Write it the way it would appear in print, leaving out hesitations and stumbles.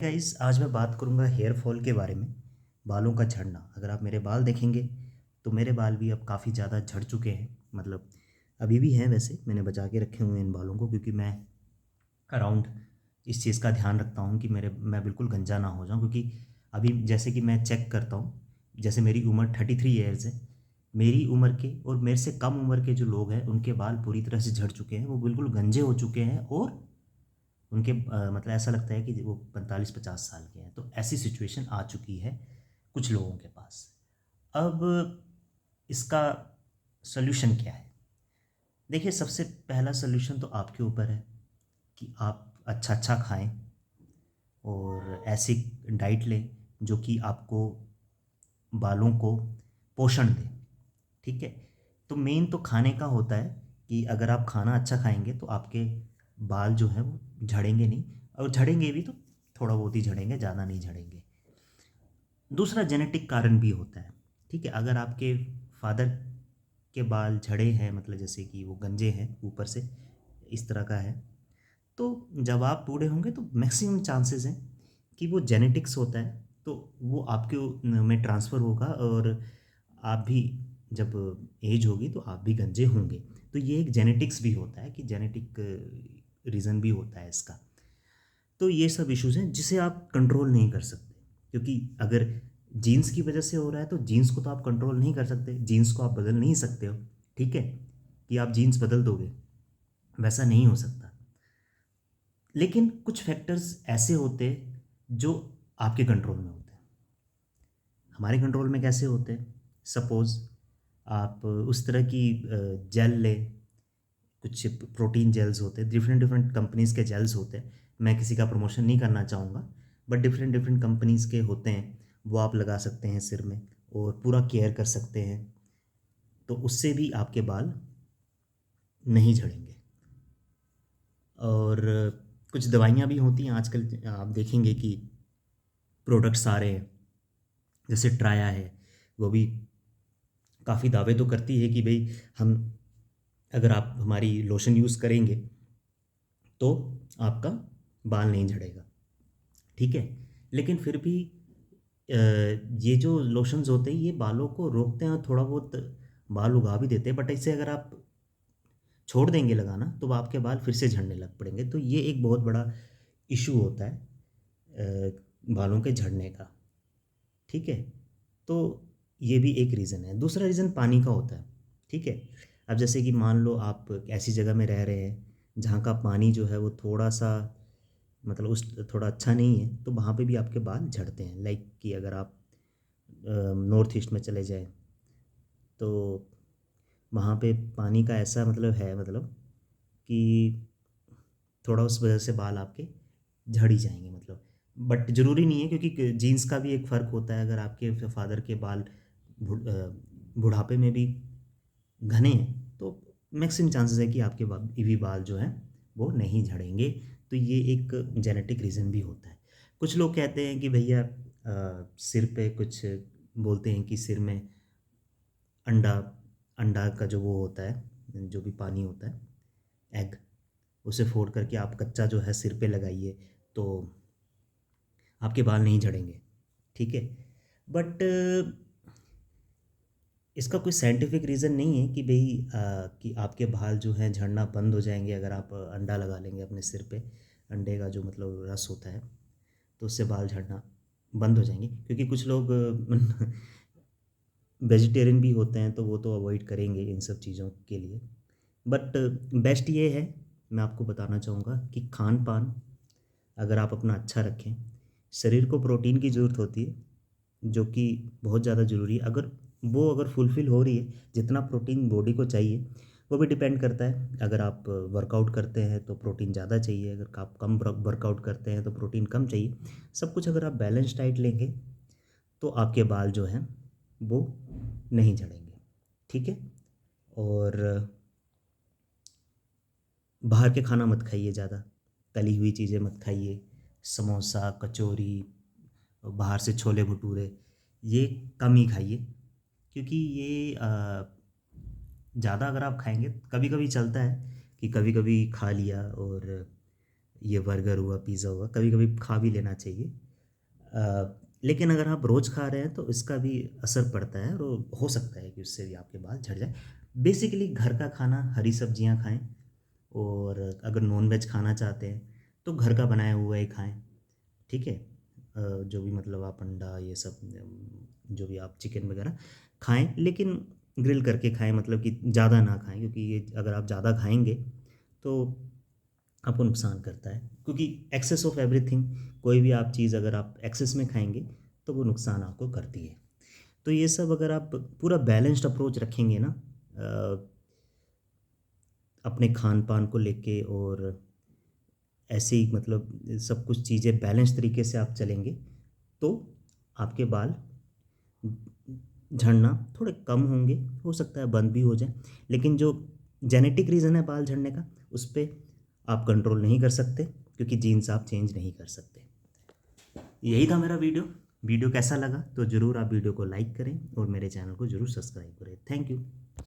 Guys, आज मैं बात करूंगा हेयर फॉल के बारे में। बालों का झड़ना। अगर आप मेरे बाल देखेंगे तो मेरे बाल भी अब काफ़ी ज़्यादा झड़ चुके हैं। मतलब अभी भी हैं, वैसे मैंने बचा के रखे हुए हैं इन बालों को, क्योंकि मैं अराउंड इस चीज़ का ध्यान रखता हूँ कि मैं बिल्कुल गंजा ना हो जाऊँ। क्योंकि अभी जैसे कि मैं चेक करता हूँ, जैसे मेरी उम्र 33 ईयर्स है। मेरी उम्र के और मेरे से कम उम्र के जो लोग हैं उनके बाल पूरी तरह से झड़ चुके हैं, वो बिल्कुल गंजे हो चुके हैं। और उनके मतलब ऐसा लगता है कि वो 45-50 साल के हैं। तो ऐसी सिचुएशन आ चुकी है कुछ लोगों के पास। अब इसका सॉल्यूशन क्या है? देखिए, सबसे पहला सॉल्यूशन तो आपके ऊपर है कि आप अच्छा अच्छा खाएं और ऐसी डाइट लें जो कि आपको बालों को पोषण दे। ठीक है। तो मेन तो खाने का होता है कि अगर आप खाना अच्छा खाएंगे तो आपके बाल जो है वो झड़ेंगे नहीं। और झड़ेंगे भी तो थोड़ा बहुत ही झड़ेंगे, ज़्यादा नहीं झड़ेंगे। दूसरा जेनेटिक कारण भी होता है। ठीक है। अगर आपके फादर के बाल झड़े हैं, मतलब जैसे कि वो गंजे हैं ऊपर से, इस तरह का है, तो जब आप बूढ़े होंगे तो मैक्सिमम चांसेस हैं कि वो जेनेटिक्स होता है, तो वो आपके में ट्रांसफ़र होगा। और आप भी जब एज होगी तो आप भी गंजे होंगे। तो ये एक जेनेटिक्स भी होता है कि जेनेटिक रीज़न भी होता है इसका। तो ये सब इश्यूज़ हैं जिसे आप कंट्रोल नहीं कर सकते। क्योंकि अगर जीन्स की वजह से हो रहा है तो जीन्स को तो आप कंट्रोल नहीं कर सकते, जीन्स को आप बदल नहीं सकते हो। ठीक है, कि आप जीन्स बदल दोगे, वैसा नहीं हो सकता। लेकिन कुछ फैक्टर्स ऐसे होते हैं जो आपके कंट्रोल में होते हैं। हमारे कंट्रोल में कैसे होते हैं? सपोज़ आप उस तरह की जेल लें। कुछ प्रोटीन जेल्स होते हैं, डिफरेंट डिफरेंट कंपनीज़ के जेल्स होते हैं। मैं किसी का प्रमोशन नहीं करना चाहूँगा, बट डिफरेंट डिफरेंट कंपनीज़ के होते हैं। वो आप लगा सकते हैं सिर में और पूरा केयर कर सकते हैं। तो उससे भी आपके बाल नहीं झड़ेंगे। और कुछ दवाइयाँ भी होती हैं आजकल, आप देखेंगे कि प्रोडक्ट्स आ रहे हैं। जैसे ट्राया है, वो भी काफ़ी दावे तो करती है कि भाई हम, अगर आप हमारी लोशन यूज़ करेंगे तो आपका बाल नहीं झड़ेगा। ठीक है। लेकिन फिर भी ये जो लोशंस होते हैं ये बालों को रोकते हैं और थोड़ा बहुत बाल उगा भी देते हैं, बट इसे अगर आप छोड़ देंगे लगाना तो आपके बाल फिर से झड़ने लग पड़ेंगे। तो ये एक बहुत बड़ा इशू होता है बालों के झड़ने का। ठीक है। तो ये भी एक रीज़न है। दूसरा रीज़न पानी का होता है। ठीक है। अब जैसे कि मान लो आप ऐसी जगह में रह रहे हैं जहाँ का पानी जो है वो थोड़ा सा, मतलब उस थोड़ा अच्छा नहीं है, तो वहाँ पे भी आपके बाल झड़ते हैं। लाइक कि अगर आप नॉर्थ ईस्ट में चले जाएं तो वहाँ पे पानी का ऐसा मतलब है, मतलब कि थोड़ा उस वजह से बाल आपके झड़ ही जाएंगे। मतलब बट ज़रूरी नहीं है, क्योंकि जीन्स का भी एक फ़र्क होता है। अगर आपके फादर के बाल बुढ़ापे में भी घने हैं तो मैक्सिमम चांसेस है कि आपके भी बाल जो हैं वो नहीं झड़ेंगे। तो ये एक जेनेटिक रीज़न भी होता है। कुछ लोग कहते हैं कि भैया सिर पे कुछ, बोलते हैं कि सिर में अंडा अंडा का जो वो होता है, जो भी पानी होता है, एग, उसे फोड़ करके आप कच्चा जो है सिर पे लगाइए तो आपके बाल नहीं झड़ेंगे। ठीक है। बट इसका कोई साइंटिफिक रीज़न नहीं है कि भाई कि आपके बाल जो हैं झड़ना बंद हो जाएंगे अगर आप अंडा लगा लेंगे अपने सिर पे। अंडे का जो मतलब रस होता है, तो उससे बाल झड़ना बंद हो जाएंगे। क्योंकि कुछ लोग वेजिटेरियन भी होते हैं तो वो तो अवॉइड करेंगे इन सब चीज़ों के लिए। बट बेस्ट ये है, मैं आपको बताना चाहूँगा कि खान पान अगर आप अपना अच्छा रखें, शरीर को प्रोटीन की ज़रूरत होती है जो कि बहुत ज़्यादा ज़रूरी है। अगर वो अगर फुलफ़िल हो रही है, जितना प्रोटीन बॉडी को चाहिए वो भी डिपेंड करता है। अगर आप वर्कआउट करते हैं तो प्रोटीन ज़्यादा चाहिए, अगर आप कम वर्कआउट करते हैं तो प्रोटीन कम चाहिए। सब कुछ अगर आप बैलेंस डाइट लेंगे तो आपके बाल जो हैं वो नहीं झड़ेंगे। ठीक है। और बाहर के खाना मत खाइए ज़्यादा, तली हुई चीज़ें मत खाइए, समोसा, कचौरी, बाहर से छोले भटूरे, ये कम ही खाइए। क्योंकि ये ज़्यादा अगर आप खाएंगे, कभी कभी चलता है कि कभी कभी खा लिया और ये बर्गर हुआ, पिज़्ज़ा हुआ, कभी कभी खा भी लेना चाहिए। लेकिन अगर आप रोज़ खा रहे हैं तो इसका भी असर पड़ता है और हो सकता है कि उससे भी आपके बाल झड़ जाए। बेसिकली घर का खाना, हरी सब्जियां खाएं, और अगर नॉन वेज खाना चाहते हैं तो घर का बनाया हुआ ही खाएं। ठीक है। जो भी मतलब आप अंडा ये सब जो भी आप चिकन वगैरह खाएं, लेकिन ग्रिल करके खाएं, मतलब कि ज़्यादा ना खाएं, क्योंकि ये अगर आप ज़्यादा खाएंगे तो आपको नुकसान करता है, क्योंकि एक्सेस ऑफ एवरीथिंग, कोई भी आप चीज़ अगर आप एक्सेस में खाएंगे तो वो नुकसान आपको करती है। तो ये सब अगर आप पूरा बैलेंस्ड अप्रोच रखेंगे ना अपने खान पान को लेके, और ऐसे ही मतलब सब कुछ चीज़ें बैलेंस तरीके से आप चलेंगे, तो आपके बाल झड़ना थोड़े कम होंगे, हो सकता है बंद भी हो जाए। लेकिन जो जेनेटिक रीज़न है बाल झड़ने का, उस पर आप कंट्रोल नहीं कर सकते, क्योंकि जीन्स आप चेंज नहीं कर सकते। यही था मेरा वीडियो। वीडियो कैसा लगा तो ज़रूर आप वीडियो को लाइक करें और मेरे चैनल को ज़रूर सब्सक्राइब करें। Thank you.